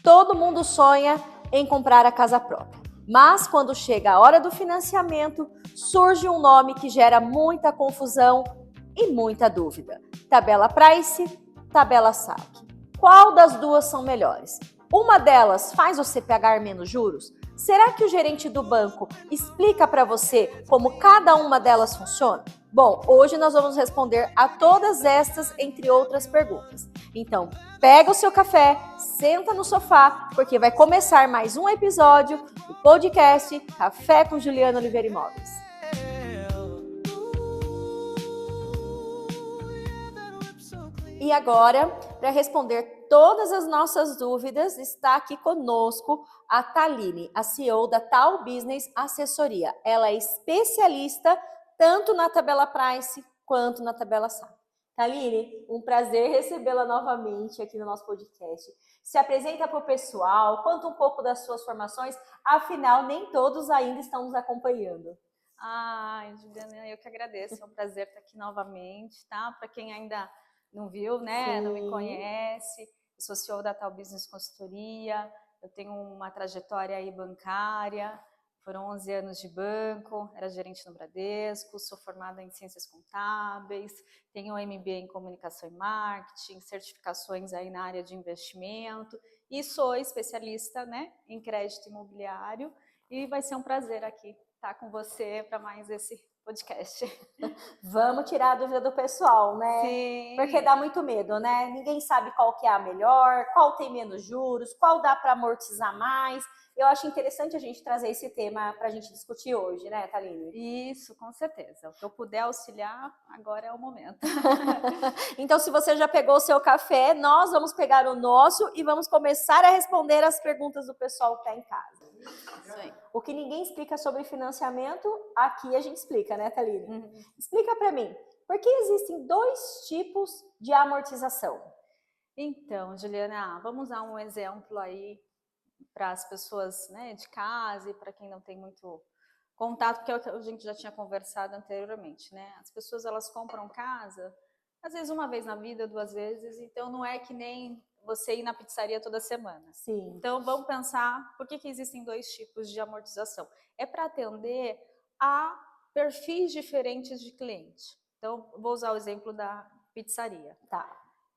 Todo mundo sonha em comprar a casa própria, mas quando chega a hora do financiamento, surge um nome que gera muita confusão e muita dúvida. Tabela Price, tabela saque. Qual das duas são melhores? Uma delas faz você pagar menos juros? Será que o gerente do banco explica para você como cada uma delas funciona? Bom, hoje nós vamos responder a todas estas, entre outras perguntas. Então, pega o seu café, senta no sofá, porque vai começar mais um episódio do podcast Café com Juliana Oliveira Imóveis. E agora, para responder todas as nossas dúvidas, está aqui conosco a Thaline, a CEO da Tal Business Assessoria. Ela é especialista tanto na tabela Price quanto na tabela SAC. Thaline, um prazer recebê-la novamente aqui no nosso podcast. Se apresenta para o pessoal, conta um pouco das suas formações, afinal, nem todos ainda estão nos acompanhando. Ai, Juliana, eu que agradeço, é um prazer estar aqui novamente, tá? Para quem ainda não viu, né? Sim. Não me conhece. Eu sou CEO da Tal Business Consultoria. Eu tenho uma trajetória aí bancária. Foram 11 anos de banco. Era gerente no Bradesco. Sou formada em Ciências Contábeis. Tenho MBA em Comunicação e Marketing. Certificações aí na área de investimento. E sou especialista, né, em crédito imobiliário. E vai ser um prazer aqui estar com você para mais esse podcast. Vamos tirar a dúvida do pessoal, né? Sim. Porque dá muito medo, né? Ninguém sabe qual que é a melhor, qual tem menos juros, qual dá para amortizar mais. Eu acho interessante a gente trazer esse tema para a gente discutir hoje, né, Thaline? Isso, com certeza. O que eu puder auxiliar, agora é o momento. Então, se você já pegou o seu café, nós vamos pegar o nosso e vamos começar a responder as perguntas do pessoal que está em casa. Isso aí. O que ninguém explica sobre financiamento, aqui a gente explica, né, Thaline? Explica para mim, por que existem dois tipos de amortização? Então, Juliana, vamos usar um exemplo aí para as pessoas, né, de casa e para quem não tem muito contato, porque é o que a gente já tinha conversado anteriormente, né? As pessoas, elas compram casa, às vezes uma vez na vida, 2 vezes, então não é que nem você ir na pizzaria toda semana. Sim. Então, vamos pensar por que existem 2 tipos de amortização. É para atender a perfis diferentes de cliente. Então, vou usar o exemplo da pizzaria. Tá.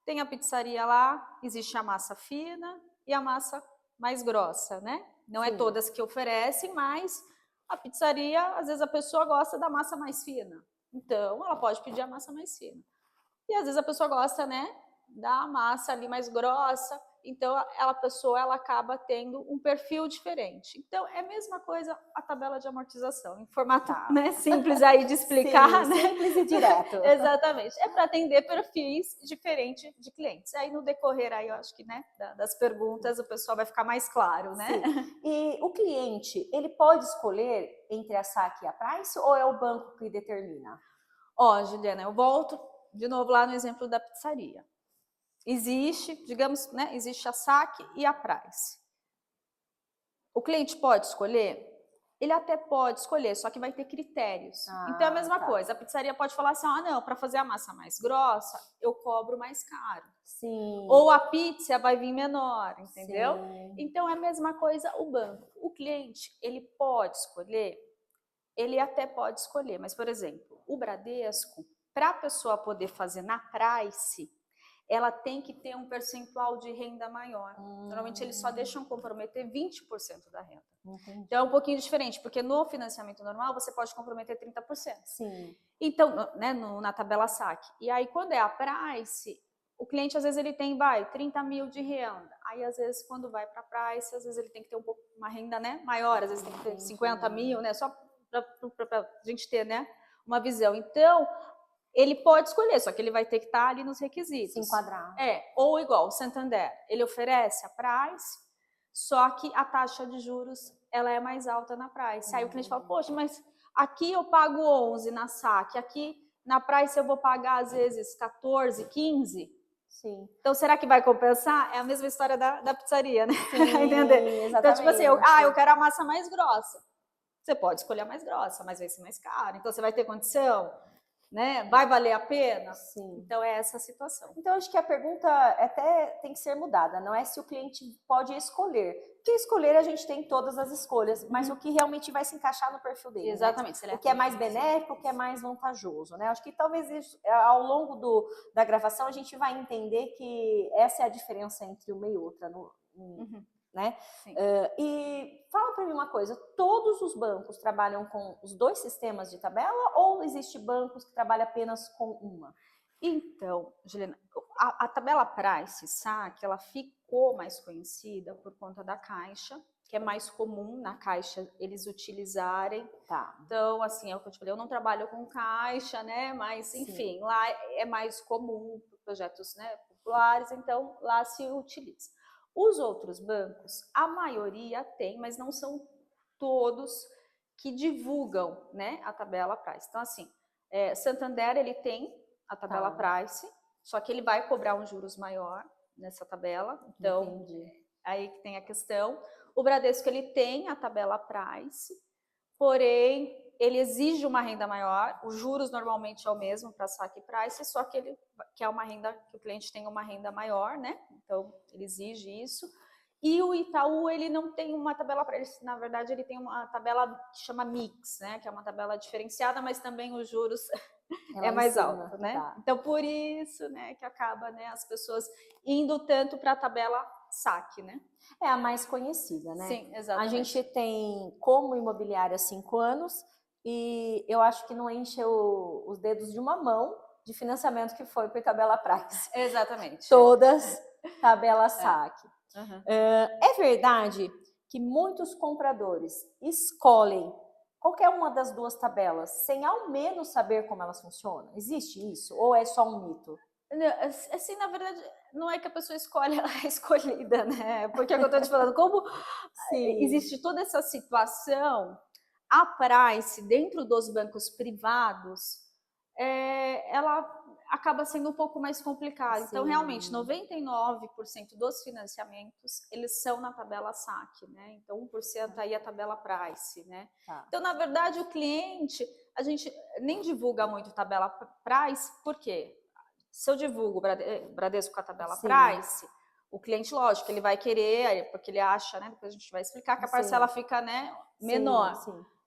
Tem a pizzaria lá, existe a massa fina e a massa mais grossa, né? Não Sim. é todas que oferecem, mas a pizzaria, às vezes a pessoa gosta da massa mais fina. Então, ela pode pedir a massa mais fina. E às vezes a pessoa gosta, né, da massa ali mais grossa. Então, a pessoa, ela acaba tendo um perfil diferente. Então, é a mesma coisa a tabela de amortização, em formato, né, simples aí de explicar, Sim, né? simples e direto. Exatamente. É para atender perfis diferentes de clientes. Aí, no decorrer, aí, eu acho que, né, das perguntas, o pessoal vai ficar mais claro, né? Sim. E o cliente, ele pode escolher entre a SAC e a Price ou é o banco que determina? Ó, Juliana, eu volto de novo lá no exemplo da pizzaria. Existe, digamos, né, existe a SAC e a Price. O cliente pode escolher? Ele até pode escolher, só que vai ter critérios. Então é a mesma coisa, a pizzaria pode falar assim, não, para fazer a massa mais grossa, eu cobro mais caro. Sim. Ou a pizza vai vir menor, entendeu? Sim. Então é a mesma coisa o banco. O cliente, ele pode escolher? Ele até pode escolher, mas, por exemplo, o Bradesco, para a pessoa poder fazer na Price, ela tem que ter um percentual de renda maior. Normalmente, eles só deixam comprometer 20% da renda. Entendi. Então, é um pouquinho diferente, porque no financiamento normal, você pode comprometer 30%. Sim. Então, né, na tabela SAC. E aí, quando é a Price, o cliente, às vezes, ele tem, 30 mil de renda. Aí, às vezes, quando vai para a Price, às vezes, ele tem que ter uma renda, né, maior. Às vezes, tem que ter 50 mil, né, só para a gente ter, né, uma visão. Então, ele pode escolher, só que ele vai ter que estar ali nos requisitos. Se enquadrar. Ou igual o Santander, ele oferece a Price, só que a taxa de juros, ela é mais alta na Price. Aí o cliente fala, poxa, mas aqui eu pago 11 na SAC, aqui na Price eu vou pagar às vezes 14, 15. Sim. Então, será que vai compensar? É a mesma história da pizzaria, né? Sim, entender? exatamente. Então, tipo assim, eu quero a massa mais grossa. Você pode escolher a mais grossa, mas vai ser mais caro. Então, você vai ter condição? né? Vai valer a pena? Sim. Então é essa a situação. Então acho que a pergunta até tem que ser mudada, não é se o cliente pode escolher. Porque escolher a gente tem todas as escolhas, mas o que realmente vai se encaixar no perfil dele. Exatamente. Né? O que é mais benéfico, o que é mais vantajoso. Né? Acho que talvez isso, ao longo da gravação a gente vai entender que essa é a diferença entre uma e outra. Né? E fala para mim uma coisa, todos os bancos trabalham com os dois sistemas de tabela ou existe bancos que trabalham apenas com uma? Então, Juliana, a tabela Price Saque, ela ficou mais conhecida por conta da Caixa, que é mais comum na Caixa eles utilizarem. Tá. Então, assim, é o que eu te falei, eu não trabalho com Caixa, né? Mas, enfim, lá é mais comum para projetos, né, populares, então lá se utiliza. Os outros bancos, a maioria tem, mas não são todos que divulgam, né, a tabela Price. Então, assim, Santander, ele tem a tabela Price, só que ele vai cobrar um juros maior nessa tabela. Então, aí que tem a questão. O Bradesco, ele tem a tabela Price, porém, ele exige uma renda maior. Os juros normalmente é o mesmo para saque Price, só que ele quer uma renda, que o cliente tenha uma renda maior, né? Então, ele exige isso. E o Itaú, ele não tem uma tabela para ele, na verdade, ele tem uma tabela que chama Mix, né? Que é uma tabela diferenciada, mas também os juros é mais alto, né? Tá. Então, por isso, né, que acaba, né, as pessoas indo tanto para a tabela saque, né? É a mais conhecida, né? Sim, exatamente. A gente tem como imobiliária há 5 anos e eu acho que não enche os dedos de uma mão de financiamento que foi por tabela Price. Exatamente. Todas tabela saque. É verdade que muitos compradores escolhem qualquer uma das duas tabelas sem ao menos saber como elas funcionam? Existe isso? Ou é só um mito? Assim, na verdade, não é que a pessoa escolhe, ela é escolhida, né? Porque é o que eu estou te falando, como existe toda essa situação, a Price, dentro dos bancos privados, ela acaba sendo um pouco mais complicada. Então, realmente, 99% dos financiamentos, eles são na tabela saque, né? Então, 1% aí é a tabela Price, né? Então, na verdade, o cliente, a gente nem divulga muito tabela Price, por quê? Se eu divulgo o Bradesco com a tabela Price, o cliente, lógico, ele vai querer, porque ele acha, né? Depois a gente vai explicar que a parcela fica, né, menor.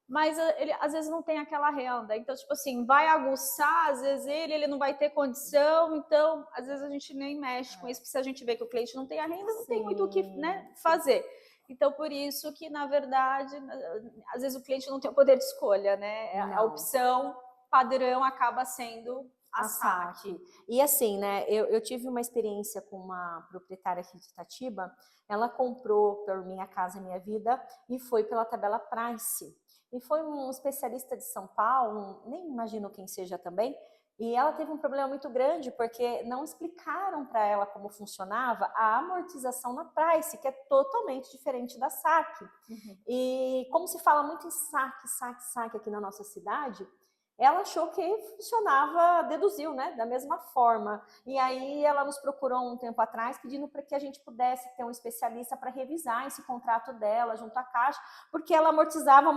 Mas ele às vezes não tem aquela renda. Então, tipo assim, vai aguçar, às vezes ele não vai ter condição, então, às vezes a gente nem mexe com isso, porque se a gente vê que o cliente não tem a renda, não tem muito o que, né, fazer. Então, por isso que, na verdade, às vezes o cliente não tem o poder de escolha, né? A opção padrão acaba sendo a saque. E assim, né, eu tive uma experiência com uma proprietária aqui de Itatiba, ela comprou por Minha Casa Minha Vida e foi pela tabela Price. E foi um especialista de São Paulo, nem imagino quem seja também, e ela teve um problema muito grande porque não explicaram para ela como funcionava a amortização na Price, que é totalmente diferente da saque. E como se fala muito em saque aqui na nossa cidade, ela achou que funcionava, deduziu, né, da mesma forma. E aí ela nos procurou um tempo atrás pedindo para que a gente pudesse ter um especialista para revisar esse contrato dela junto à Caixa, porque ela amortizava,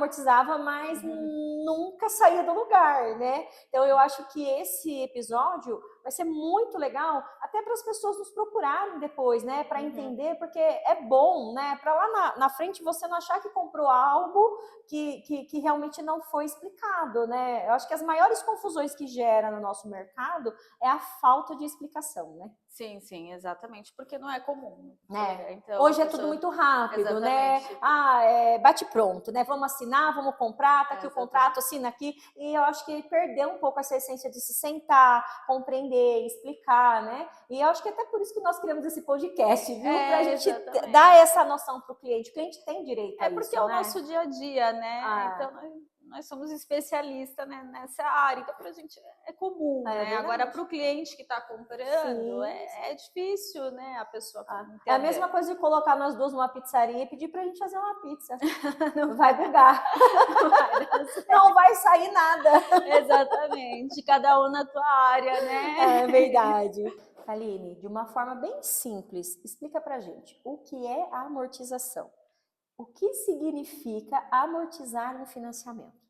mas nunca saía do lugar, né? Então eu acho que esse episódio vai ser muito legal, até para as pessoas nos procurarem depois, né, para entender, porque é bom, né, para lá na frente você não achar que comprou algo que realmente não foi explicado, né? Eu acho que as maiores confusões que gera no nosso mercado é a falta de explicação, né? Sim, exatamente, porque não é comum. Então, hoje é tudo muito rápido, né? Bate pronto, né? Vamos assinar, vamos comprar, tá aqui o contrato, assina aqui. E eu acho que perdeu um pouco essa essência de se sentar, compreender, explicar, né? E eu acho que até por isso que nós criamos esse podcast, viu? Pra gente dar essa noção pro cliente. O cliente tem direito a isso, porque é o nosso dia a dia, né? Então, nós somos especialistas, né, nessa área, então pra gente é comum, né? Agora, para o cliente que está comprando, é difícil, né, a pessoa entender. É a mesma coisa de colocar nós duas numa pizzaria e pedir pra gente fazer uma pizza. Não vai bugar. Não vai sair nada. Exatamente, cada um na tua área, né? É verdade. Aline, de uma forma bem simples, explica pra gente o que é a amortização. O que significa amortizar um financiamento?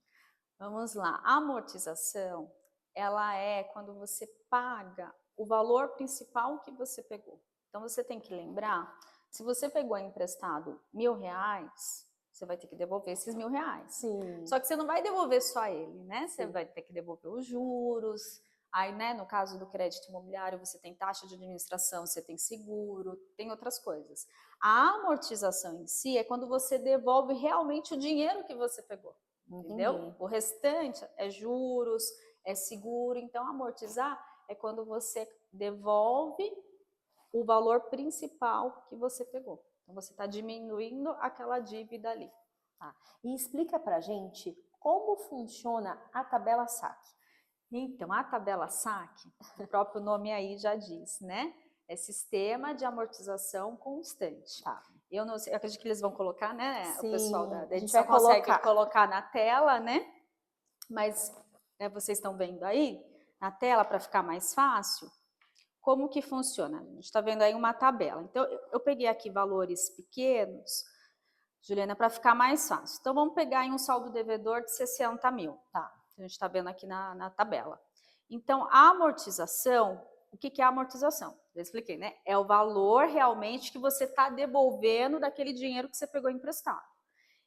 Vamos lá, a amortização ela é quando você paga o valor principal que você pegou. Então, você tem que lembrar, se você pegou emprestado R$1.000, você vai ter que devolver esses R$1.000. Sim. Só que você não vai devolver só ele, né? Você Sim. vai ter que devolver os juros. Aí, né, no caso do crédito imobiliário, você tem taxa de administração, você tem seguro, tem outras coisas. A amortização em si é quando você devolve realmente o dinheiro que você pegou, entendeu? O restante é juros, é seguro. Então, amortizar é quando você devolve o valor principal que você pegou. Então, você está diminuindo aquela dívida ali. Tá. E explica pra gente como funciona a tabela SAC. Então, a tabela SAC, o próprio nome aí já diz, né? É Sistema de Amortização Constante. Tá. Eu não sei, eu acredito que eles vão colocar, né? Sim, o pessoal da a gente edição vai consegue colocar na tela, né? Mas vocês estão vendo aí na tela para ficar mais fácil. Como que funciona? A gente está vendo aí uma tabela. Então, eu peguei aqui valores pequenos, Juliana, para ficar mais fácil. Então, vamos pegar aí um saldo devedor de 60 mil. Tá. A gente está vendo aqui na tabela. Então, a amortização, o que é a amortização? Já expliquei, né? É o valor realmente que você está devolvendo daquele dinheiro que você pegou emprestado.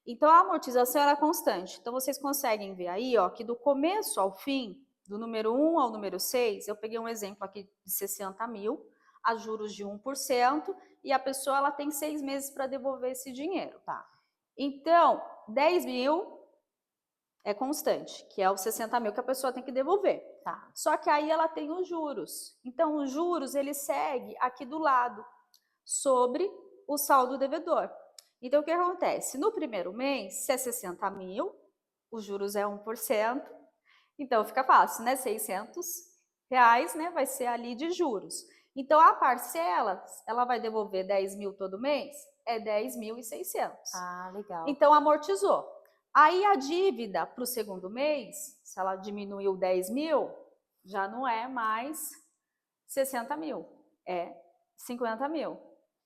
Então, a amortização ela é constante. Então, vocês conseguem ver aí, ó, que do começo ao fim, do número 1 ao número 6, eu peguei um exemplo aqui de 60 mil, a juros de 1%, e a pessoa ela tem 6 meses para devolver esse dinheiro. Tá. Então, 10 mil é constante, que é os 60 mil que a pessoa tem que devolver. Tá. Só que aí ela tem os juros. Então, os juros, ele segue aqui do lado, sobre o saldo devedor. Então, o que acontece? No primeiro mês, se é 60 mil, os juros é 1%. Então, fica fácil, né? R$600, né? Vai ser ali de juros. Então, a parcela, ela vai devolver 10 mil todo mês? É 10.600. Ah, legal. Então, amortizou. Aí, a dívida para o segundo mês, se ela diminuiu 10 mil, já não é mais 60 mil, é 50 mil.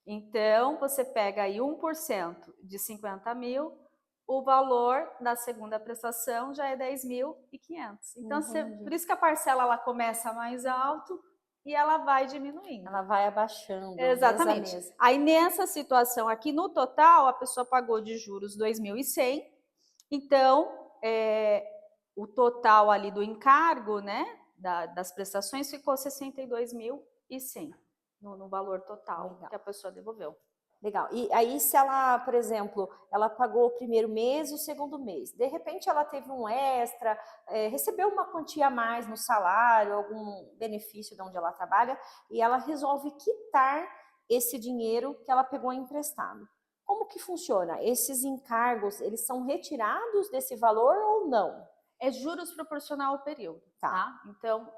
Então, você pega aí 1% de 50 mil, o valor da segunda prestação já é 10.500. Então, por isso que a parcela ela começa mais alto e ela vai diminuindo. Ela vai abaixando. Exatamente. Mês a mês. Aí, nessa situação aqui, no total, a pessoa pagou de juros 2.100. Então, o total ali do encargo, né, das prestações ficou 62.100 no valor total. Legal. Que a pessoa devolveu. Legal. E aí, se ela, por exemplo, ela pagou o primeiro mês e o segundo mês, de repente ela teve um extra, recebeu uma quantia a mais no salário, algum benefício de onde ela trabalha, e ela resolve quitar esse dinheiro que ela pegou emprestado. Como que funciona? Esses encargos, eles são retirados desse valor ou não? É juros proporcional ao período, tá? Então,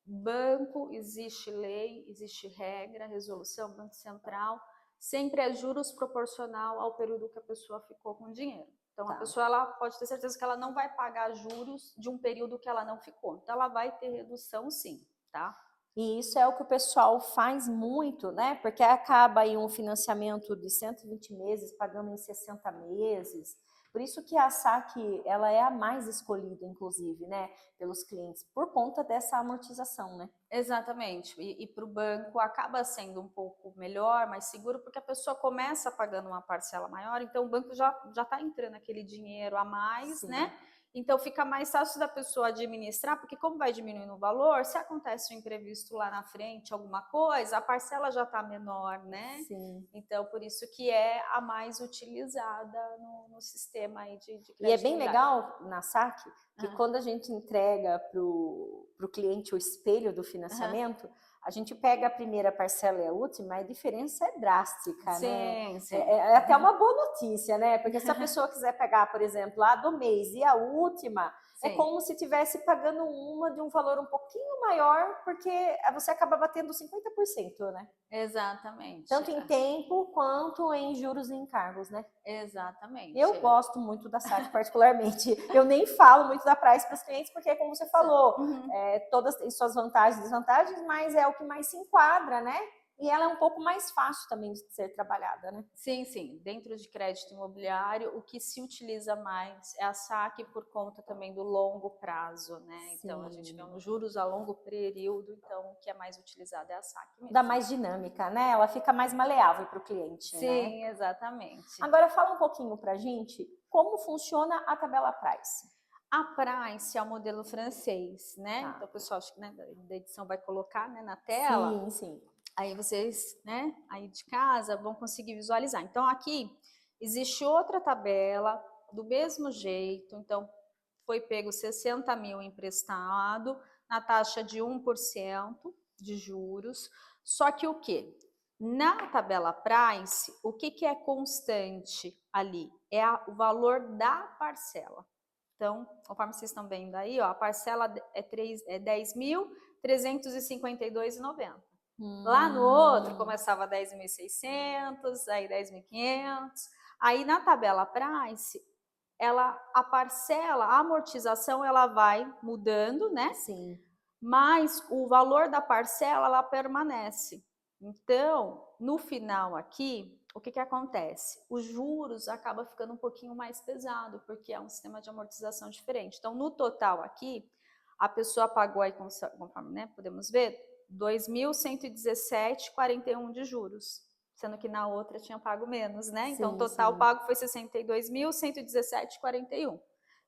banco, existe lei, existe regra, resolução, Banco Central, sempre é juros proporcional ao período que a pessoa ficou com o dinheiro. Então, a pessoa ela pode ter certeza que ela não vai pagar juros de um período que ela não ficou. Então, ela vai ter redução sim, tá? E isso é o que o pessoal faz muito, né? Porque acaba aí um financiamento de 120 meses, pagando em 60 meses. Por isso que a SAC, ela é a mais escolhida, inclusive, né? Pelos clientes, por conta dessa amortização, né? Exatamente. E para o banco acaba sendo um pouco melhor, mais seguro, porque a pessoa começa pagando uma parcela maior, então o banco já está entrando aquele dinheiro a mais, né? Então fica mais fácil da pessoa administrar, porque como vai diminuindo o valor, se acontece um imprevisto lá na frente, alguma coisa, a parcela já está menor, né? Sim. Então por isso que é a mais utilizada no sistema aí de crédito. E é bem legal na SAC, que quando a gente entrega para o cliente o espelho do financiamento, a gente pega a primeira parcela e a última, a diferença é drástica, né? Sim. É até uma boa notícia, né? Porque se a pessoa quiser pegar, por exemplo, a do mês e a última, é como se estivesse pagando uma de um valor um pouquinho maior, porque você acaba batendo 50%, né? Exatamente. Tanto em tempo quanto em juros e encargos, né? Exatamente. Eu gosto muito da SAC particularmente. Eu nem falo muito da Price para os clientes, porque como você falou, todas têm suas vantagens e desvantagens, mas é o que mais se enquadra, né? E ela é um pouco mais fácil também de ser trabalhada, né? Sim, sim. Dentro de crédito imobiliário, o que se utiliza mais é a saque por conta também do longo prazo, né? Sim. Então, a gente vê uns juros a longo período, então o que é mais utilizado é a saque mesmo. Dá mais dinâmica, né? Ela fica mais maleável para o cliente, né? Sim, exatamente. Agora, fala um pouquinho pra gente como funciona a tabela Price. A Price é o modelo francês, né? Tá. Então, o pessoal, acho que né, da edição vai colocar, né, na tela. Sim, sim. Aí vocês, né, aí de casa vão conseguir visualizar. Então, aqui existe outra tabela do mesmo jeito. Então, foi pego 60 mil emprestado na taxa de 1% de juros. Só que o quê? Na tabela Price, o que é constante ali? É o valor da parcela. Então, conforme vocês estão vendo aí, ó, a parcela é 10.352,90. Lá no outro começava 10.600, aí 10.500. Aí na tabela Price, a parcela, a amortização, ela vai mudando, né? Sim. Mas o valor da parcela, ela permanece. Então, no final aqui, o que acontece? Os juros acaba ficando um pouquinho mais pesado, porque é um sistema de amortização diferente. Então, no total aqui, a pessoa pagou aí, conforme né, podemos ver, 2.117,41 de juros, sendo que na outra tinha pago menos, né? Sim, então, o total sim. pago foi 62.117,41.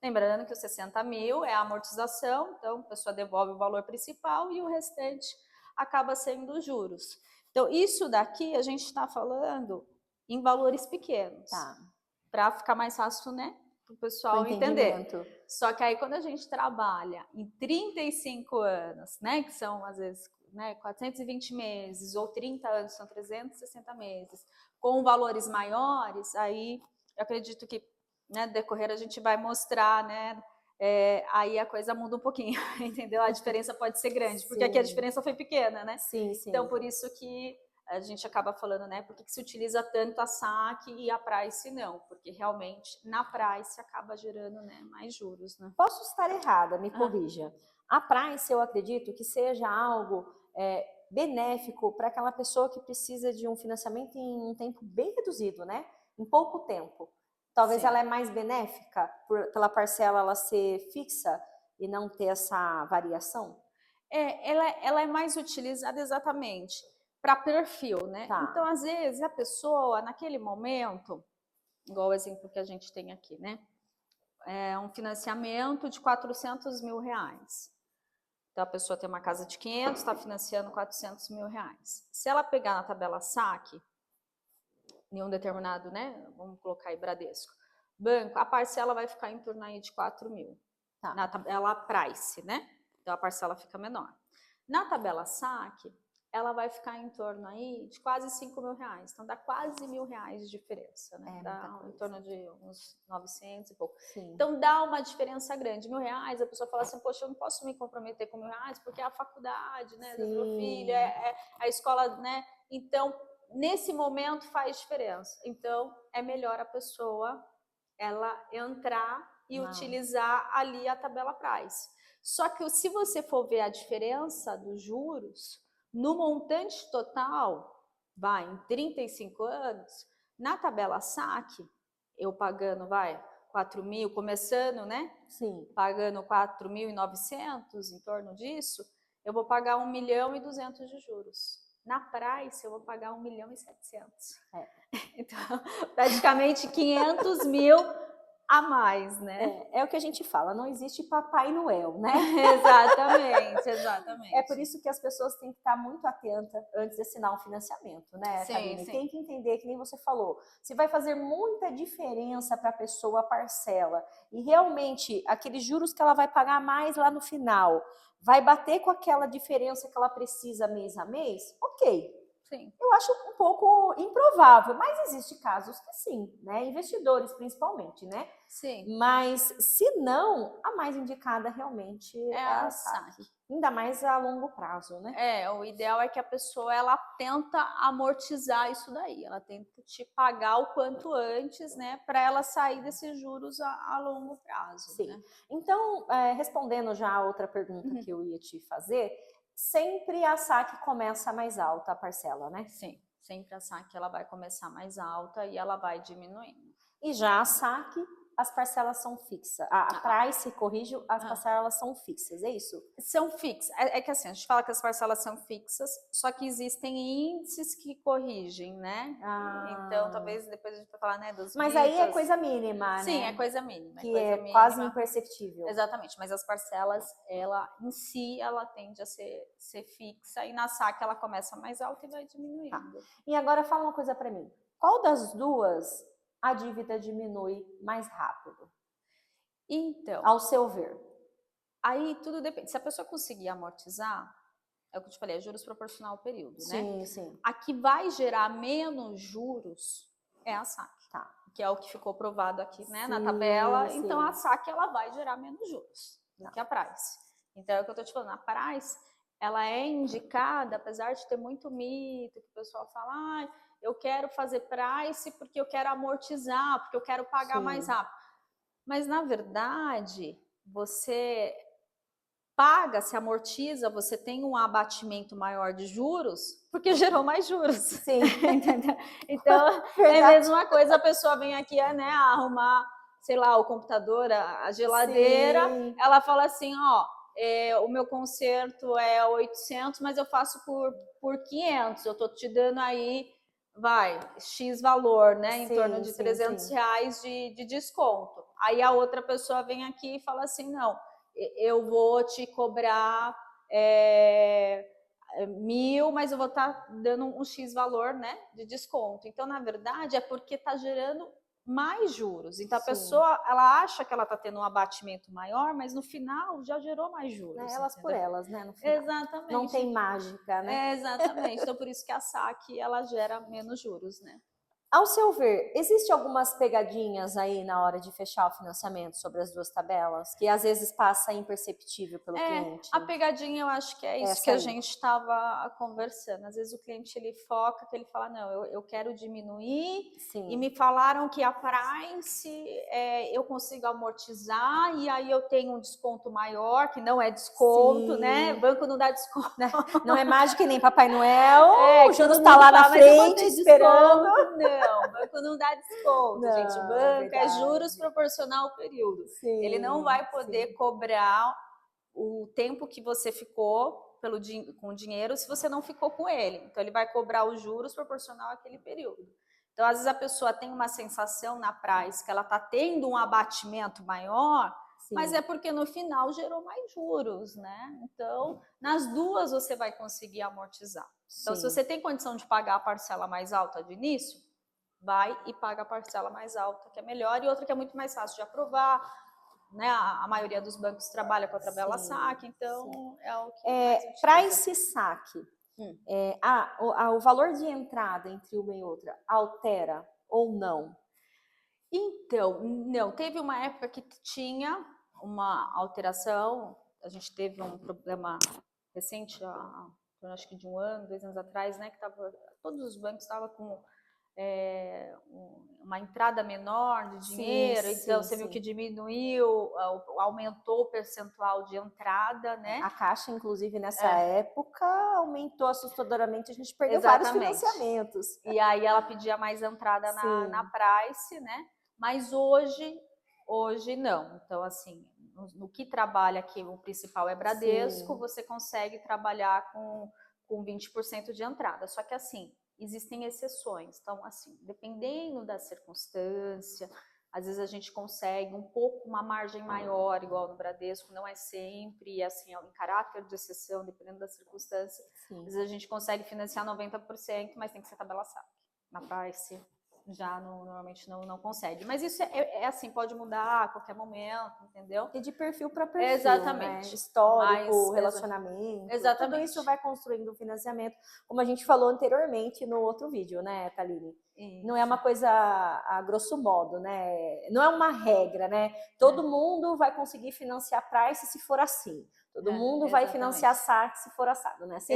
Lembrando que os 60 mil é a amortização, então a pessoa devolve o valor principal e o restante acaba sendo juros. Então, isso daqui a gente está falando em valores pequenos, Tá. para ficar mais fácil, né, para o pessoal entender. Só que aí quando a gente trabalha em 35 anos, né, que são às vezes né, 420 meses, ou 30 anos, são 360 meses, com valores maiores, aí eu acredito que né, no decorrer a gente vai mostrar, né, aí a coisa muda um pouquinho, entendeu? A diferença pode ser grande, porque aqui a diferença foi pequena, né? Sim, sim. Então, por isso que a gente acaba falando, né, por que se utiliza tanto a saque e a Price não? Porque realmente na Price acaba gerando, né, mais juros, né? Posso estar errada, me corrija. A Price, eu acredito que seja algo benéfico para aquela pessoa que precisa de um financiamento em um tempo bem reduzido, né? Em pouco tempo. Talvez Sim. ela é mais benéfica pela parcela ela ser fixa e não ter essa variação? Ela é mais utilizada exatamente para perfil, né? Tá. Então, às vezes, a pessoa, naquele momento, igual o exemplo que a gente tem aqui, né? É um financiamento de 400 mil reais. Então, a pessoa tem uma casa de 500, está financiando 400 mil reais. Se ela pegar na tabela saque, em um determinado, né? Vamos colocar aí Bradesco, banco, a parcela vai ficar em torno aí de 4 mil. Tá. Na tabela Price, né? Então, a parcela fica menor. Na tabela saque, ela vai ficar em torno aí de quase 5 mil reais. Então, dá quase R$1.000 de diferença, né? Dá em torno de uns 900 e pouco. Sim. Então, dá uma diferença grande. R$1.000, a pessoa fala assim, poxa, eu não posso me comprometer com R$1.000, porque é a faculdade, né? Do meu filho, é a escola, né? Então, nesse momento faz diferença. Então, é melhor a pessoa, ela entrar e utilizar ali a tabela Price. Só que se você for ver a diferença dos juros, no montante total, vai, em 35 anos, na tabela saque, eu pagando, 4 mil, começando, né? Sim. Pagando 4.900, em torno disso, eu vou pagar 1.200.000 de juros. Na Price, eu vou pagar 1.700.000. Então, praticamente 500 mil a mais, né? É o que a gente fala, não existe Papai Noel, né? Exatamente, exatamente. É por isso que as pessoas têm que estar muito atentas antes de assinar um financiamento, né, Karine? Tem que entender, que nem você falou, se vai fazer muita diferença para a pessoa a parcela e realmente aqueles juros que ela vai pagar mais lá no final vai bater com aquela diferença que ela precisa mês a mês, ok. Sim. Eu acho um pouco improvável, mas existe casos que sim, né? Investidores principalmente, né? Sim. Mas se não, a mais indicada realmente é a saque. Ainda mais a longo prazo, né? O ideal é que a pessoa ela tenta amortizar isso daí, ela tenta te pagar o quanto antes, né, para ela sair desses juros a longo prazo. Sim. Né? Então, respondendo já a outra pergunta que eu ia te fazer, sempre a saque começa mais alta a parcela, né? Sim, sempre a saque ela vai começar mais alta e ela vai diminuindo. E já a saque, as parcelas são fixas. A price, corrijo, as parcelas são fixas, é isso? São fixas. É que assim, a gente fala que as parcelas são fixas, só que existem índices que corrigem, né? Então, talvez depois a gente vai falar, né, dos Mas mitos. aí é coisa mínima, né? Sim, é coisa mínima. Que coisa é mínima. quase imperceptível. Exatamente, mas as parcelas, ela em si, ela tende a ser fixa, e na saque ela começa mais alta e vai diminuindo. E agora fala uma coisa para mim. Qual das duas a dívida diminui mais rápido? Então, ao seu ver. Aí tudo depende. Se a pessoa conseguir amortizar, é o que eu te falei, é juros proporcional ao período, né? Sim, sim. A que vai gerar menos juros é a saque. Tá. Que é o que ficou provado aqui, né, Sim, na tabela. sim. Então a saque ela vai gerar menos juros do que a price. Então é o que eu tô te falando, a price ela é indicada, apesar de ter muito mito, que o pessoal fala, eu quero fazer price porque eu quero amortizar, porque eu quero pagar mais rápido. Mas na verdade, você paga, se amortiza, você tem um abatimento maior de juros, porque gerou mais juros. Sim. Entendeu? Então, é a mesma coisa, a pessoa vem aqui, né, arrumar, sei lá, o computador, a geladeira, sim. Ela fala assim, o meu conserto é 800, mas eu faço por 500, eu tô te dando aí, X valor, né, em torno de 300 reais de desconto. Aí a outra pessoa vem aqui e fala assim, não, eu vou te cobrar 1.000, mas eu vou estar dando um X valor, né, de desconto. Então, na verdade, é porque está gerando mais juros. Então, a pessoa, ela acha que ela está tendo um abatimento maior, mas no final já gerou mais juros. Elas entendeu? por elas, né, no final. Exatamente. Não tem mágica, né? Exatamente. Então, por isso que a saque, ela gera menos juros, né? Ao seu ver, existe algumas pegadinhas aí na hora de fechar o financiamento sobre as duas tabelas, que às vezes passa imperceptível pelo cliente? A pegadinha eu acho que é isso que a gente estava conversando. Às vezes o cliente ele foca, que ele fala, não, eu quero diminuir, e me falaram que a price eu consigo amortizar, e aí eu tenho um desconto maior, que não é desconto, né? Banco não dá desconto. Não é mágica que nem Papai Noel, o juros está lá na frente esperando. Não, o banco não dá desconto, gente. O banco é juros proporcional ao período. Sim, ele não vai poder cobrar o tempo que você ficou com o dinheiro se você não ficou com ele. Então, ele vai cobrar os juros proporcional àquele período. Então, às vezes a pessoa tem uma sensação na price que ela está tendo um abatimento maior, mas é porque no final gerou mais juros, né? Então, nas duas você vai conseguir amortizar. Então, se você tem condição de pagar a parcela mais alta de início, vai e paga a parcela mais alta, que é melhor, e outra que é muito mais fácil de aprovar, né? A maioria dos bancos trabalha com a tabela saque, então é o que mais price saque, o valor de entrada entre uma e outra altera ou não? Então, não, teve uma época que tinha uma alteração, a gente teve um problema recente, acho que de 1 ano, 2 anos atrás, né, que todos os bancos estavam com uma entrada menor de dinheiro, então você viu que diminuiu, aumentou o percentual de entrada, né? A Caixa, inclusive, nessa época, aumentou assustadoramente, a gente perdeu vários financiamentos. E aí ela pedia mais entrada na price, né? Mas hoje não. Então, assim, no que trabalha aqui, o principal é Bradesco, você consegue trabalhar com 20% de entrada. Só que, assim, existem exceções. Então, assim, dependendo da circunstância, às vezes a gente consegue uma margem maior, igual no Bradesco, não é sempre, assim, em caráter de exceção, dependendo da circunstância. Às vezes a gente consegue financiar 90%, mas tem que ser tabela saque. Na price, já normalmente não consegue. Mas isso assim, pode mudar a qualquer momento, entendeu? E de perfil para perfil, exatamente. Né? Histórico, relacionamento, exatamente. Tudo isso vai construindo o financiamento, como a gente falou anteriormente no outro vídeo, né, Thaline? Não é uma coisa a grosso modo, né? Não é uma regra, né? Todo mundo vai conseguir financiar Price se for assim. Todo mundo vai financiar saque se for assado, né? Assim,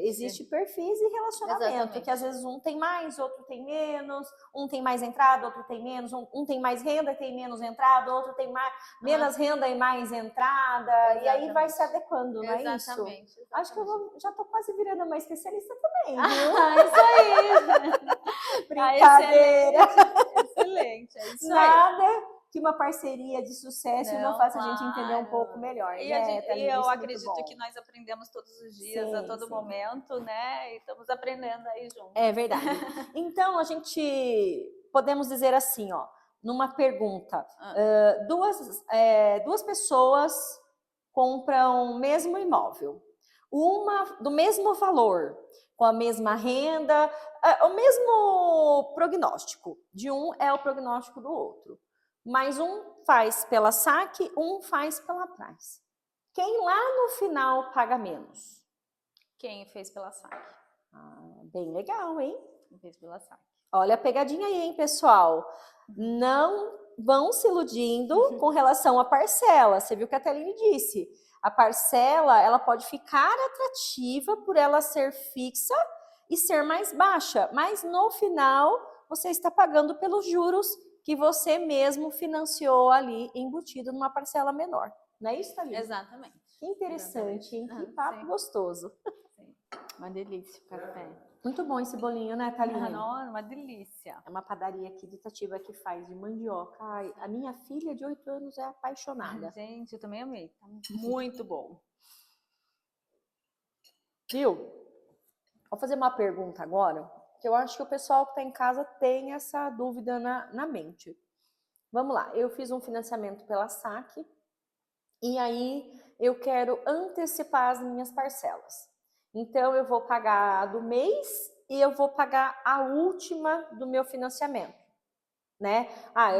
existe perfis e relacionamento, que às vezes um tem mais, outro tem menos, um tem mais entrada, outro tem menos, um tem mais renda e tem menos entrada, outro tem menos renda e mais entrada, e aí vai se adequando, não é isso? Acho que já tô quase virando uma especialista também, viu? Isso aí! Brincadeira! Excelente, é isso Nada que uma parceria de sucesso não faça a gente entender um pouco melhor, né? E eu acredito que nós aprendemos todos os dias, a todo momento, né? E estamos aprendendo aí juntos. É verdade. Então, a gente podemos dizer assim, ó, numa pergunta, duas pessoas compram o mesmo imóvel, uma do mesmo valor, com a mesma renda, o mesmo prognóstico. De um é o prognóstico do outro. Mas um faz pela saque, um faz pela Price. Quem lá no final paga menos? Quem fez pela saque. Bem legal, hein? Quem fez pela saque. Olha a pegadinha aí, hein, pessoal? Não vão se iludindo com relação à parcela. Você viu o que a Thaline disse. A parcela, ela pode ficar atrativa por ela ser fixa e ser mais baixa, mas no final você está pagando pelos juros que você mesmo financiou ali, embutido numa parcela menor. Não é isso, Thaline? Exatamente. Que interessante, hein? Que papo gostoso. Sim. Uma delícia o café. Muito bom esse bolinho, né, Thaline? Nossa, uma delícia. É uma padaria aqui de Itatiba que faz de mandioca. Ai, a minha filha de 8 anos é apaixonada. Gente, eu também amei. Tá muito bom. Viu? Vou fazer uma pergunta agora, que eu acho que o pessoal que está em casa tem essa dúvida na mente. Vamos lá, eu fiz um financiamento pela saque e aí eu quero antecipar as minhas parcelas. Então, eu vou pagar a do mês e eu vou pagar a última do meu financiamento, né?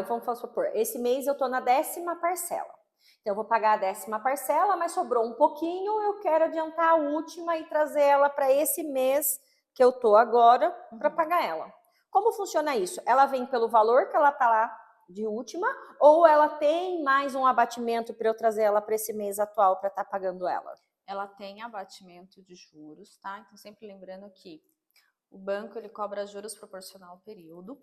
Vamos supor, esse mês eu estou na 10ª parcela. Então, eu vou pagar a 10ª parcela, mas sobrou um pouquinho, eu quero adiantar a última e trazer ela para esse mês que eu estou agora para pagar ela. Como funciona isso? Ela vem pelo valor que ela está lá de última, ou ela tem mais um abatimento para eu trazer ela para esse mês atual para estar pagando ela? Ela tem abatimento de juros, tá? Então, sempre lembrando que o banco ele cobra juros proporcional ao período,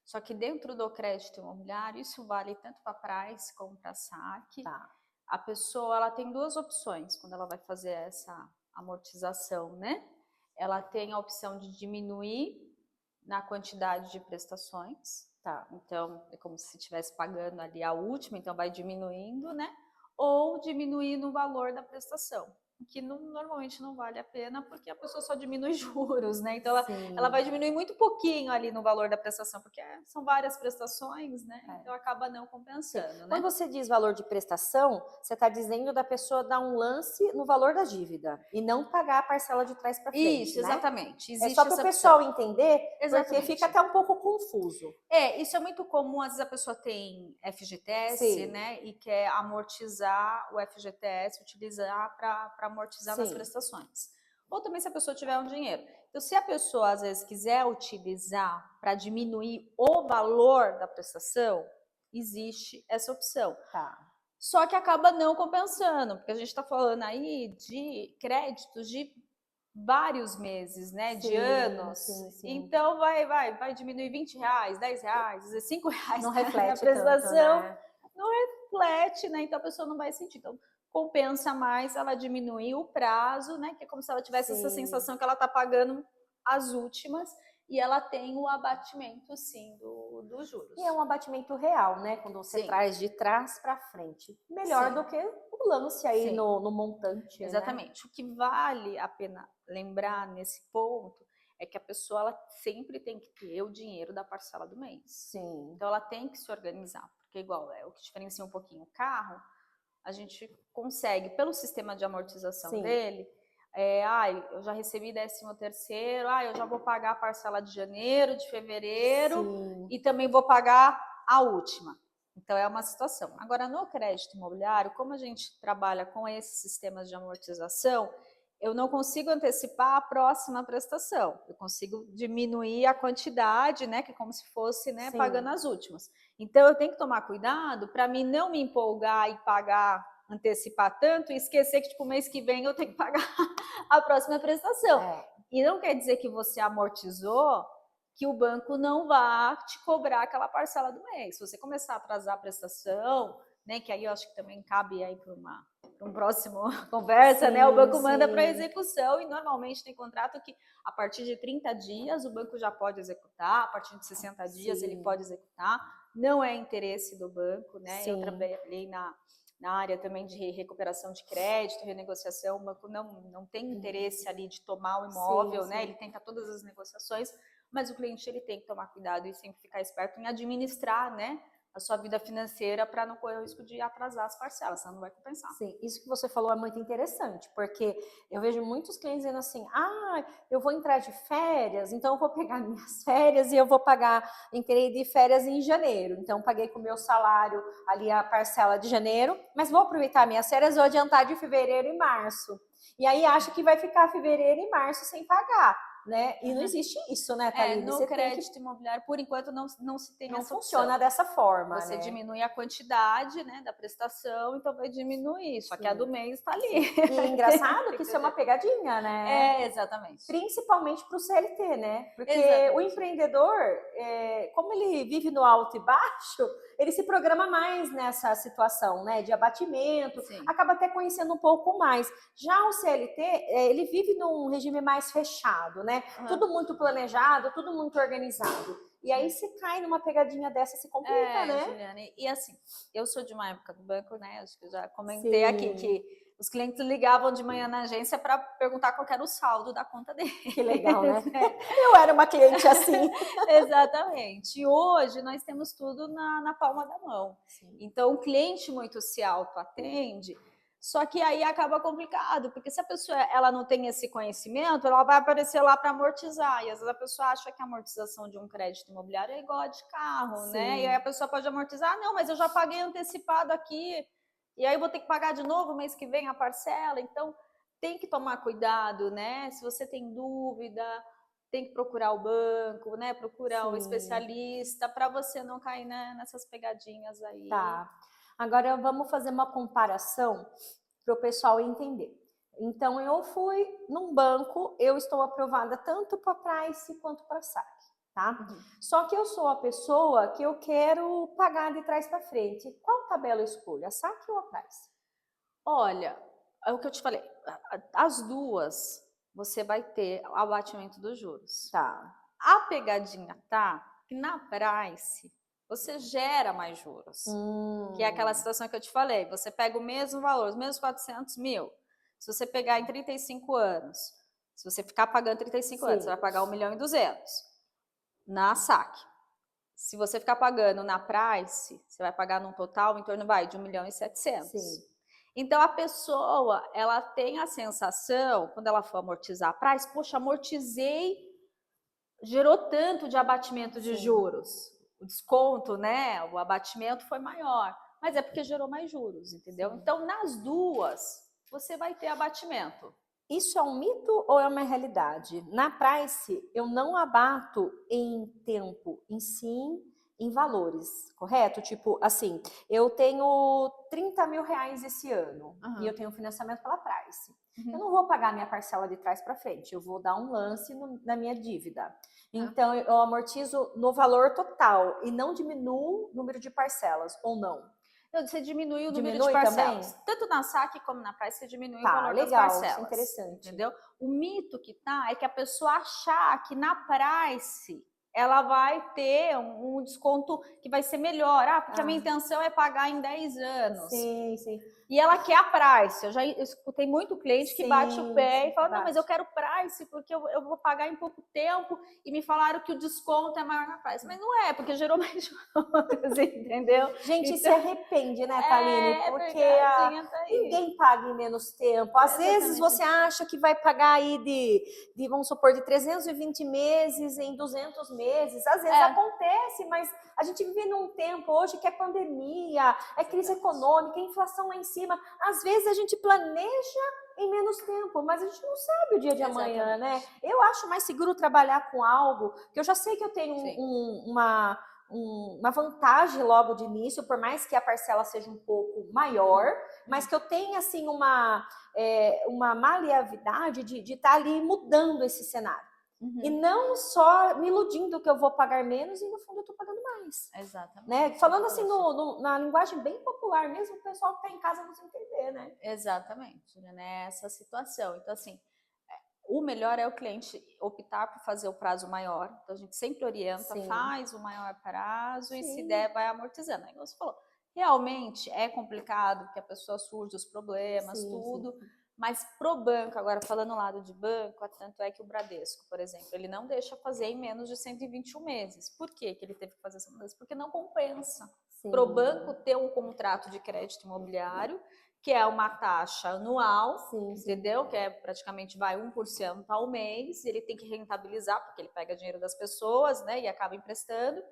só que dentro do crédito imobiliário, isso vale tanto para Price como para saque. Tá. A pessoa ela tem duas opções quando ela vai fazer essa amortização, né? Ela tem a opção de diminuir na quantidade de prestações. Tá. Então, é como se estivesse pagando ali a última, então vai diminuindo, né? Ou diminuir no valor da prestação, que normalmente não vale a pena, porque a pessoa só diminui juros, né? Então, ela vai diminuir muito pouquinho ali no valor da prestação, porque são várias prestações, né? Então, acaba não compensando, né? Quando você diz valor de prestação, você está dizendo da pessoa dar um lance no valor da dívida e não pagar a parcela de trás para frente, Isso, exatamente. Existe só para o pessoal entender, porque fica até um pouco confuso. Isso é muito comum, às vezes a pessoa tem FGTS, né, e quer amortizar o FGTS, utilizar para amortizar nas prestações. Ou também se a pessoa tiver um dinheiro. Então, se a pessoa, às vezes, quiser utilizar para diminuir o valor da prestação, existe essa opção. Tá. Só que acaba não compensando, porque a gente está falando aí de créditos de vários meses, né, de anos. Sim. Então vai diminuir R$20, R$10, R$5 não reflete a prestação, tanto, né? não reflete, né? Então a pessoa não vai sentir. Então compensa mais ela diminuir o prazo, né? Que é como se ela tivesse essa sensação que ela está pagando as últimas e ela tem o abatimento, sim, dos juros. E é um abatimento real, né? Quando você traz de trás para frente. Melhor do que o lance aí no montante. Exatamente. Né? O que vale a pena lembrar nesse ponto é que a pessoa ela sempre tem que ter o dinheiro da parcela do mês. Sim. Então ela tem que se organizar, porque igual o que diferencia um pouquinho o carro, a gente consegue, pelo sistema de amortização dele, eu já recebi 13º, eu já vou pagar a parcela de janeiro, de fevereiro e também vou pagar a última. Então, é uma situação. Agora, no crédito imobiliário, como a gente trabalha com esses sistemas de amortização, eu não consigo antecipar a próxima prestação. Eu consigo diminuir a quantidade, né, que é como se fosse, né, pagando as últimas. Então, eu tenho que tomar cuidado para mim não me empolgar e pagar, antecipar tanto e esquecer que, tipo, mês que vem eu tenho que pagar a próxima prestação. E não quer dizer que você amortizou, que o banco não vá te cobrar aquela parcela do mês. Se você começar a atrasar a prestação, né, que aí eu acho que também cabe aí para uma próximo conversa, sim, né? O banco manda para execução e normalmente tem contrato que a partir de 30 dias o banco já pode executar, a partir de 60 dias ele pode executar. Não é interesse do banco, né? Sim. Eu trabalhei na área também de recuperação de crédito, renegociação. O banco não tem interesse ali de tomar o imóvel, né? Ele tenta todas as negociações, mas o cliente ele tem que tomar cuidado e sempre ficar esperto em administrar, né, a sua vida financeira para não correr o risco de atrasar as parcelas, senão não vai compensar. Sim, isso que você falou é muito interessante, porque eu vejo muitos clientes dizendo assim, eu vou entrar de férias, então eu vou pegar minhas férias e eu vou pagar, entrei de férias em janeiro, então paguei com o meu salário ali a parcela de janeiro, mas vou aproveitar minhas férias, vou adiantar de fevereiro e março. E aí acha que vai ficar fevereiro e março sem pagar. Né? E não existe isso, né, Thaline? No crédito imobiliário, por enquanto, não se tem essa opção. Não funciona dessa forma, você, né, diminui diminui a quantidade, né, da prestação, então vai diminuir, só que a do mês está ali. E é engraçado que isso é uma pegadinha, né? Exatamente. Principalmente para o CLT, né? Porque o empreendedor, como ele vive no alto e baixo, ele se programa mais nessa situação, né, de abatimento, acaba até conhecendo um pouco mais. Já o CLT, ele vive num regime mais fechado, né? Tudo muito planejado, tudo muito organizado. E aí se cai numa pegadinha dessa, se complica, né? Juliane, e assim, eu sou de uma época do banco, né? Acho que eu já comentei aqui que os clientes ligavam de manhã na agência para perguntar qual era o saldo da conta dele. Que legal, né? Eu era uma cliente assim. Exatamente. E hoje nós temos tudo na palma da mão. Então, o cliente muito se autoatende, só que aí acaba complicado, porque se a pessoa ela não tem esse conhecimento, ela vai aparecer lá para amortizar. E às vezes a pessoa acha que a amortização de um crédito imobiliário é igual a de carro, né? E aí a pessoa pode amortizar, não, mas eu já paguei antecipado aqui, e aí eu vou ter que pagar de novo mês que vem a parcela. Então, tem que tomar cuidado, né? Se você tem dúvida, tem que procurar o banco, né? Procurar o especialista para você não cair, né, nessas pegadinhas aí. Tá. Agora vamos fazer uma comparação para o pessoal entender. Então, eu fui num banco, eu estou aprovada tanto para Price quanto para saque, tá? Só que eu sou a pessoa que eu quero pagar de trás para frente. Qual tabela eu escolho, a saque ou a Price? Olha, é o que eu te falei, as duas você vai ter o abatimento dos juros. Tá. A pegadinha tá que na Price você gera mais juros, que é aquela situação que eu te falei, você pega o mesmo valor, os mesmos 400 mil, se você pegar em 35 anos, se você ficar pagando 35 anos, você vai pagar 1.200.000 na saque. Se você ficar pagando na Price, você vai pagar num total em torno de 1.700.000. Então, a pessoa, ela tem a sensação, quando ela for amortizar a Price, poxa, amortizei, gerou tanto de abatimento de juros. O desconto, né, o abatimento foi maior, mas é porque gerou mais juros, entendeu? Então, nas duas, você vai ter abatimento. Isso é um mito ou é uma realidade? Na Price, eu não abato em tempo, em sim, em valores, correto? Tipo, assim, eu tenho 30 mil reais esse ano e eu tenho financiamento pela Price. Eu não vou pagar minha parcela de trás para frente, eu vou dar um lance na minha dívida. Então, eu amortizo no valor total e não diminuo o número de parcelas, ou não? Você diminui o número de parcelas. Também? Tanto na saque como na Price, você diminui o valor das parcelas. Isso é interessante. Entendeu? O mito que tá é que a pessoa achar que na Price ela vai ter um desconto que vai ser melhor. Porque a minha intenção é pagar em 10 anos. Sim. E ela quer a Price. Eu já escutei muito cliente que bate o pé e fala, não, mas eu quero Price porque eu vou pagar em pouco tempo e me falaram que o desconto é maior na Price. Mas não é, porque gerou mais juros, entendeu? Gente, se arrepende, né, Thaline? Porque ninguém paga em menos tempo. Às vezes você acha que vai pagar aí vamos supor, de 320 meses em 200 meses. meses. Às vezes acontece, mas a gente vive num tempo hoje que é pandemia, é crise econômica, é inflação lá em cima. Às vezes a gente planeja em menos tempo, mas a gente não sabe o dia de amanhã, né? Eu acho mais seguro trabalhar com algo que eu já sei que eu tenho uma vantagem logo de início, por mais que a parcela seja um pouco maior, mas que eu tenha assim uma maleabilidade de estar ali mudando esse cenário. E não só me iludindo que eu vou pagar menos e no fundo eu estou pagando mais. Exatamente. Né? Falando assim na linguagem bem popular mesmo, o pessoal que está em casa não se entender, né? Exatamente, né? Essa situação. Então, assim, o melhor é o cliente optar por fazer o prazo maior. Então, a gente sempre orienta, faz o maior prazo e se der, vai amortizando. Aí você falou, realmente é complicado, porque a pessoa surge os problemas, tudo. Mas pro banco, agora falando lado de banco, tanto é que o Bradesco, por exemplo, ele não deixa fazer em menos de 121 meses. Por que ele teve que fazer essa mudança? Porque não compensa. Pro banco ter um contrato de crédito imobiliário, que é uma taxa anual, entendeu? Que é praticamente 1% ao mês, ele tem que rentabilizar, porque ele pega dinheiro das pessoas, né, e acaba emprestando.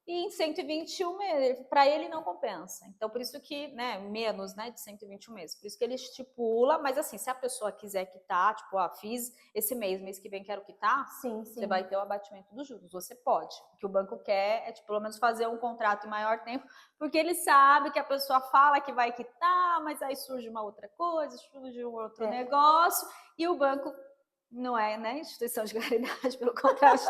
E em 121 meses, para ele não compensa. Então, por isso que, né, menos, né, de 121 meses. Por isso que ele estipula, mas assim, se a pessoa quiser quitar, tipo, fiz esse mês que vem quero quitar, você vai ter o abatimento dos juros. Você pode. O que o banco quer é, tipo, pelo menos fazer um contrato em maior tempo, porque ele sabe que a pessoa fala que vai quitar, mas aí surge uma outra coisa, surge um outro negócio, e o banco não é, né, instituição de caridade, pelo contrário.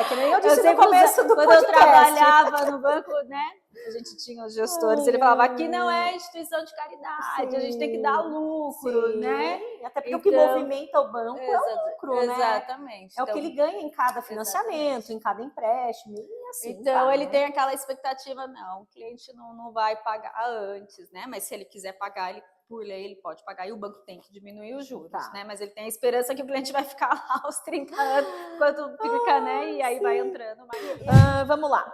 Que nem eu disse no começo do podcast. Quando eu trabalhava no banco, né, a gente tinha os gestores, ele falava, aqui não é instituição de caridade, a gente tem que dar lucro, né? Até porque o que movimenta o banco é o lucro, né? Exatamente. É o que ele ganha em cada financiamento, em cada empréstimo, e assim. Então, ele tem aquela expectativa, não, o cliente não vai pagar antes, né? Mas se ele quiser pagar, por lei, ele pode pagar e o banco tem que diminuir os juros, né? Mas ele tem a esperança que o cliente vai ficar lá aos 30 anos, enquanto fica, né? E aí vai entrando mais. Vamos lá.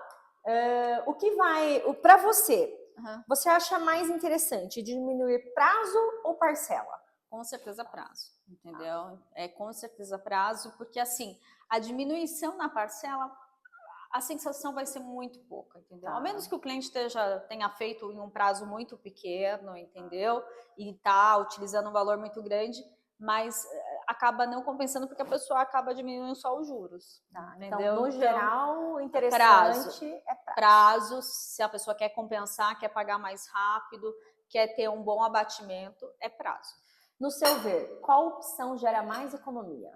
O que vai, para você, você acha mais interessante diminuir prazo ou parcela? Com certeza prazo, entendeu? É com certeza prazo, porque assim, a diminuição na parcela, a sensação vai ser muito pouca, entendeu? Ao menos que o cliente tenha feito em um prazo muito pequeno, entendeu? E está utilizando um valor muito grande, mas acaba não compensando porque a pessoa acaba diminuindo só os juros. Entendeu? Então, no geral, interessante é prazo. Prazos, se a pessoa quer compensar, quer pagar mais rápido, quer ter um bom abatimento, é prazo. No seu ver, qual opção gera mais economia?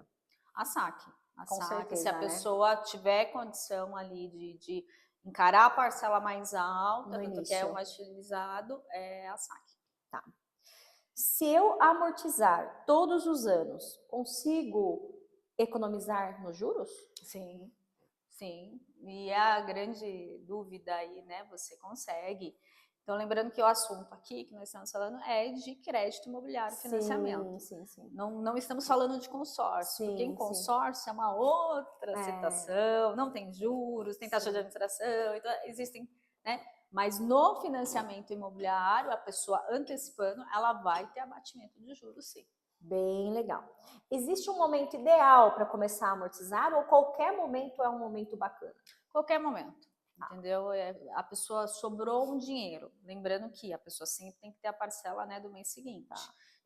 A saque. Com certeza, se a pessoa tiver condição ali de encarar a parcela mais alta, tanto que é o mais utilizado, é a saque. Tá. Se eu amortizar todos os anos, consigo economizar nos juros? Sim, sim. E a grande dúvida aí, né? Você consegue. Então, lembrando que o assunto aqui que nós estamos falando é de crédito imobiliário, financiamento. Não estamos falando de consórcio, porque em consórcio é uma outra situação, não tem juros, tem taxa de administração, então existem, né? Mas no financiamento imobiliário, a pessoa antecipando, ela vai ter abatimento de juros, sim. Bem legal. Existe um momento ideal para começar a amortizar ou qualquer momento é um momento bacana? Qualquer momento. Entendeu? A pessoa sobrou um dinheiro. Lembrando que a pessoa sempre tem que ter a parcela, né, do mês seguinte.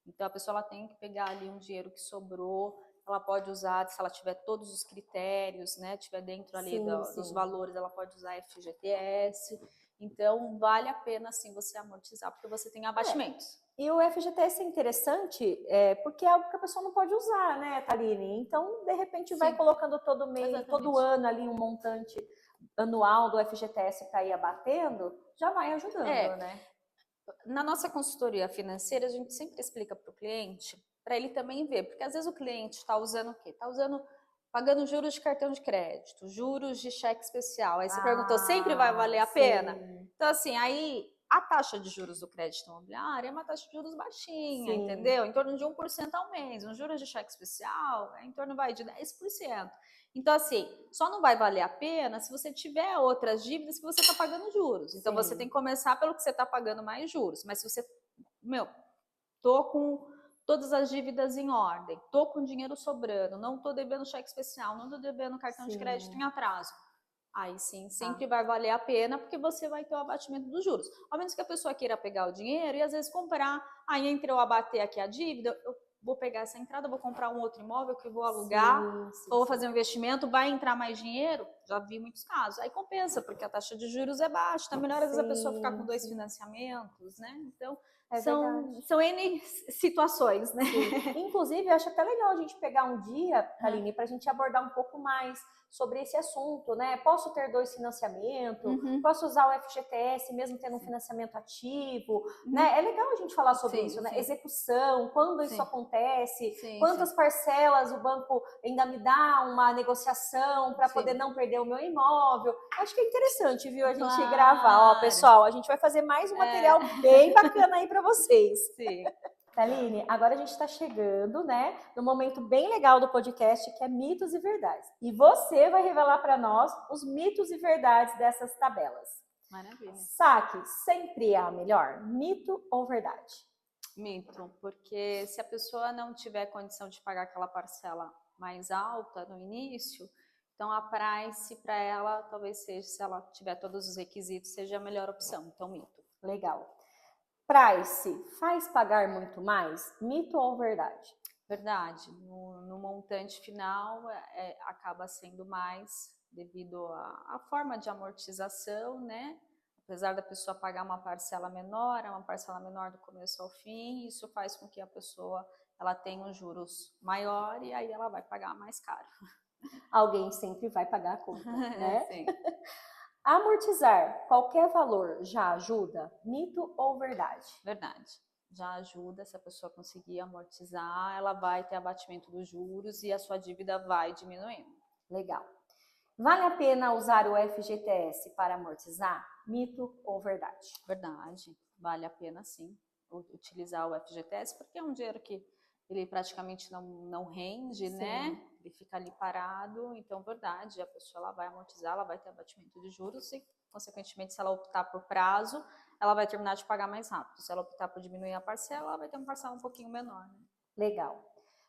Então, a pessoa ela tem que pegar ali um dinheiro que sobrou, ela pode usar, se ela tiver todos os critérios, né, tiver dentro ali dos valores, ela pode usar FGTS. Então, vale a pena, sim, você amortizar, porque você tem abatimentos. E o FGTS é interessante porque é algo que a pessoa não pode usar, né, Thaline? Então, de repente, vai colocando todo mês, todo ano ali um montante anual do FGTS para ir abatendo, já vai ajudando, né? Na nossa consultoria financeira, a gente sempre explica para o cliente, para ele também ver, porque às vezes o cliente está usando o quê? Está pagando juros de cartão de crédito, juros de cheque especial. Aí você perguntou, sempre vai valer a pena? Então, assim, aí a taxa de juros do crédito imobiliário é uma taxa de juros baixinha, entendeu? Em torno de 1% ao mês. Um juros de cheque especial é em torno de 10%. Então, assim, só não vai valer a pena se você tiver outras dívidas que você está pagando juros. Então, você tem que começar pelo que você está pagando mais juros. Mas se você, tô todas as dívidas em ordem, tô com dinheiro sobrando, não tô devendo cheque especial, não tô devendo cartão de crédito em atraso, aí sim, sempre vai valer a pena, porque você vai ter o abatimento dos juros. Ao menos que a pessoa queira pegar o dinheiro e às vezes comprar, aí entre eu abater aqui a dívida, eu vou pegar essa entrada, vou comprar um outro imóvel que eu vou alugar, vou fazer um investimento, vai entrar mais dinheiro, já vi muitos casos, aí compensa, porque a taxa de juros é baixa, tá melhor às vezes a pessoa ficar com 2 financiamentos, né? Então, são N situações, né? Sim. Inclusive, eu acho até legal a gente pegar um dia, Aline, para a gente abordar um pouco mais sobre esse assunto, né? Posso ter 2 financiamentos, posso usar o FGTS mesmo tendo um financiamento ativo, né? É legal a gente falar sobre isso, né? Execução, quando isso acontece, quantas parcelas o banco ainda me dá uma negociação para poder não perder o meu imóvel. Acho que é interessante, viu, a gente gravar. Ó, pessoal, a gente vai fazer mais um material bem bacana aí para vocês. Sim. Aline, agora a gente está chegando, né, no momento bem legal do podcast, que é mitos e verdades. E você vai revelar para nós os mitos e verdades dessas tabelas. Maravilha. Saque sempre é a melhor, mito ou verdade? Mito, porque se a pessoa não tiver condição de pagar aquela parcela mais alta no início, então a price para ela talvez seja, se ela tiver todos os requisitos, seja a melhor opção. Então, mito. Legal. Price faz pagar muito mais? Mito ou verdade? Verdade. No montante final acaba sendo mais devido à forma de amortização, né? Apesar da pessoa pagar uma parcela menor, é uma parcela menor do começo ao fim, isso faz com que a pessoa ela tenha um juros maior e aí ela vai pagar mais caro. Alguém sempre vai pagar a conta, né? Sim. Amortizar qualquer valor já ajuda? Mito ou verdade? Verdade. Já ajuda, se a pessoa conseguir amortizar, ela vai ter abatimento dos juros e a sua dívida vai diminuindo. Legal. Vale a pena usar o FGTS para amortizar? Mito ou verdade? Verdade. Vale a pena sim utilizar o FGTS, porque é um dinheiro que ele praticamente não rende, né? Ele fica ali parado, então verdade, a pessoa ela vai amortizar, ela vai ter abatimento de juros e, consequentemente, se ela optar por prazo, ela vai terminar de pagar mais rápido. Se ela optar por diminuir a parcela, ela vai ter uma parcela um pouquinho menor, né? Legal.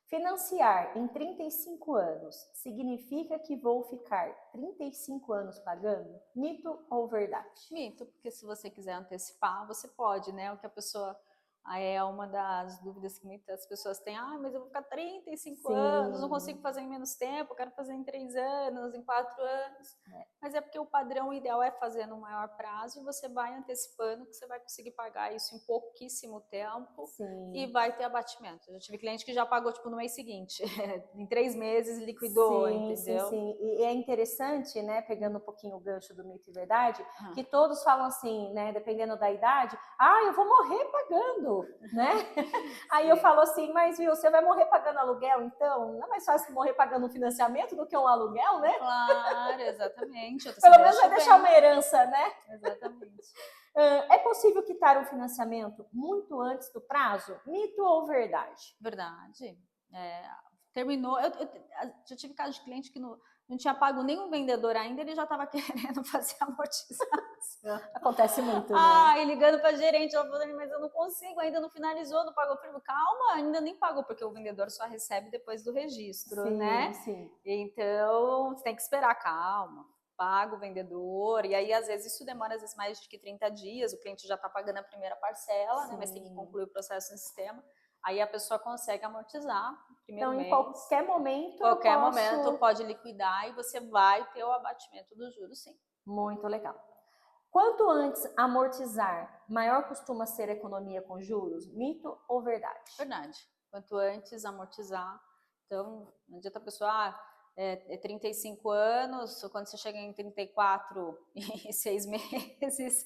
Financiar em 35 anos significa que vou ficar 35 anos pagando? Mito ou verdade? Mito, porque se você quiser antecipar, você pode, né? O que a pessoa... Aí é uma das dúvidas que muitas pessoas têm. Mas eu vou ficar 35 anos, não consigo fazer em menos tempo, eu quero fazer em 3 anos, em 4 anos. Mas é porque o padrão ideal é fazer no maior prazo e você vai antecipando que você vai conseguir pagar isso em pouquíssimo tempo e vai ter abatimento. Eu já tive cliente que já pagou tipo no mês seguinte, em 3 meses liquidou, entendeu? Sim. E é interessante, né, pegando um pouquinho o gancho do mito e verdade, que todos falam assim, né, dependendo da idade, eu vou morrer pagando, né? Aí eu falo assim, mas viu, você vai morrer pagando aluguel, então? Não é mais fácil morrer pagando um financiamento do que um aluguel, né? Claro, exatamente. Pelo menos vai deixar uma herança, né? Exatamente. É possível quitar um financiamento muito antes do prazo? Mito ou verdade? Verdade. Terminou. Eu já tive caso de cliente que não tinha pago nenhum vendedor ainda, ele já estava querendo fazer amortização. Acontece muito, né? E ligando para a gerente, ela falando, mas eu não consigo, ainda não finalizou, não pagou. Eu falei, calma, ainda nem pagou, porque o vendedor só recebe depois do registro, né? Sim. Então, você tem que esperar, calma. Paga o vendedor, e aí às vezes isso demora às vezes mais de 30 dias, o cliente já está pagando a primeira parcela, né, mas tem que concluir o processo no sistema, aí a pessoa consegue amortizar no primeiro mês. Então, em qualquer momento momento pode liquidar e você vai ter o abatimento dos juros, sim. Muito legal. Quanto antes amortizar, maior costuma ser a economia com juros? Mito ou verdade? Verdade. Quanto antes amortizar, então não adianta a pessoa... 35 anos, quando você chega em 34 e 6 meses,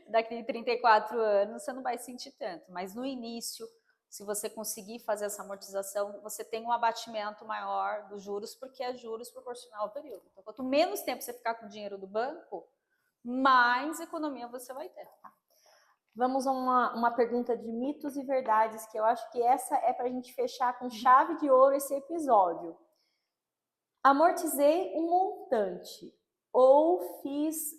daqui 34 anos você não vai sentir tanto, mas no início, se você conseguir fazer essa amortização, você tem um abatimento maior dos juros, porque é juros proporcional ao período. Então, quanto menos tempo você ficar com o dinheiro do banco, mais economia você vai ter. Vamos a uma pergunta de mitos e verdades, que eu acho que essa é para a gente fechar com chave de ouro esse episódio. Amortizei um montante ou fiz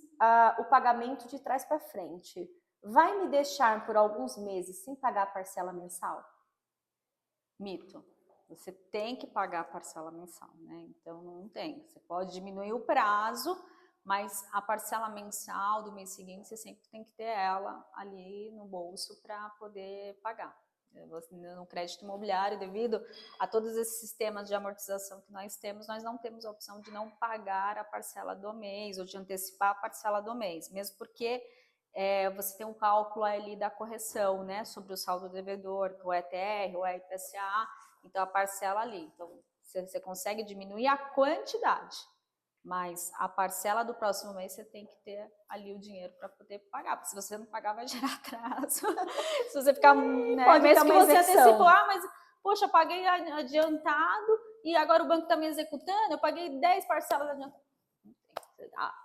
o pagamento de trás para frente. Vai me deixar por alguns meses sem pagar a parcela mensal? Mito. Você tem que pagar a parcela mensal, né? Então não tem. Você pode diminuir o prazo, mas a parcela mensal do mês seguinte você sempre tem que ter ela ali no bolso para poder pagar. No crédito imobiliário, devido a todos esses sistemas de amortização que nós não temos a opção de não pagar a parcela do mês ou de antecipar a parcela do mês, mesmo porque você tem um cálculo ali da correção, né, sobre o saldo devedor, o ETR, o IPCA, então a parcela ali. Então, você consegue diminuir a quantidade, mas a parcela do próximo mês você tem que ter ali o dinheiro para poder pagar, porque se você não pagar vai gerar atraso. Se você ficar, né, mesmo que você antecipou, mas poxa, eu paguei adiantado e agora o banco está me executando, eu paguei 10 parcelas adiantadas.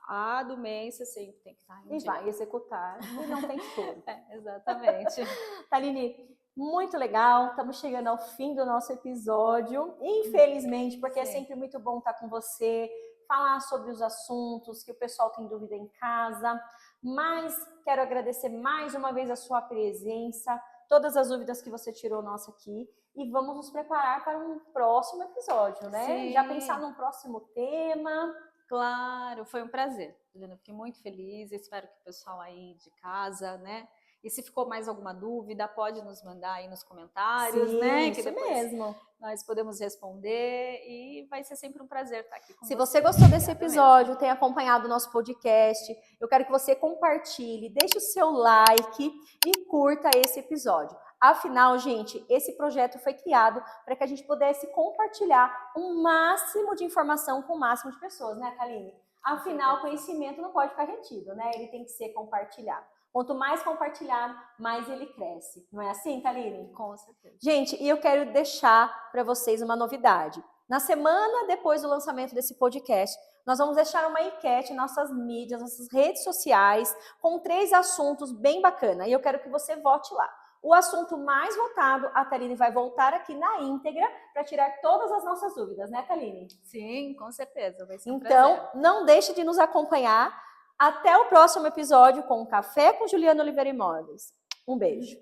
A do mês você sempre tem que estar em dia. Vai executar e não tem choro. Exatamente. Taline, muito legal, estamos chegando ao fim do nosso episódio, infelizmente, porque é sempre muito bom estar com você, falar sobre os assuntos que o pessoal tem dúvida em casa, mas quero agradecer mais uma vez a sua presença, todas as dúvidas que você tirou nossa aqui, e vamos nos preparar para um próximo episódio, né? Sim. Já pensar num próximo tema. Claro, foi um prazer, Juliana, fiquei muito feliz, espero que o pessoal aí de casa, né? E se ficou mais alguma dúvida, pode nos mandar aí nos comentários, sim, né? Que depois mesmo. Nós podemos responder e vai ser sempre um prazer estar aqui com você. Se você gostou desse episódio, tem acompanhado o nosso podcast, eu quero que você compartilhe, deixe o seu like e curta esse episódio. Afinal, gente, esse projeto foi criado para que a gente pudesse compartilhar um máximo de informação com o máximo de pessoas, né, Taline? Afinal, o conhecimento não pode ficar retido, né? Ele tem que ser compartilhado. Quanto mais compartilhado, mais ele cresce. Não é assim, Taline? Com certeza. Gente, e eu quero deixar para vocês uma novidade. Na semana depois do lançamento desse podcast, nós vamos deixar uma enquete em nossas mídias, nossas redes sociais, com 3 assuntos bem bacanas. E eu quero que você vote lá. O assunto mais votado, a Taline vai voltar aqui na íntegra para tirar todas as nossas dúvidas, né, Taline? Sim, com certeza. Vai ser um então, prazer. Não deixe de nos acompanhar. Até o próximo episódio com o Café com Juliana Oliveira Imóveis. Um beijo.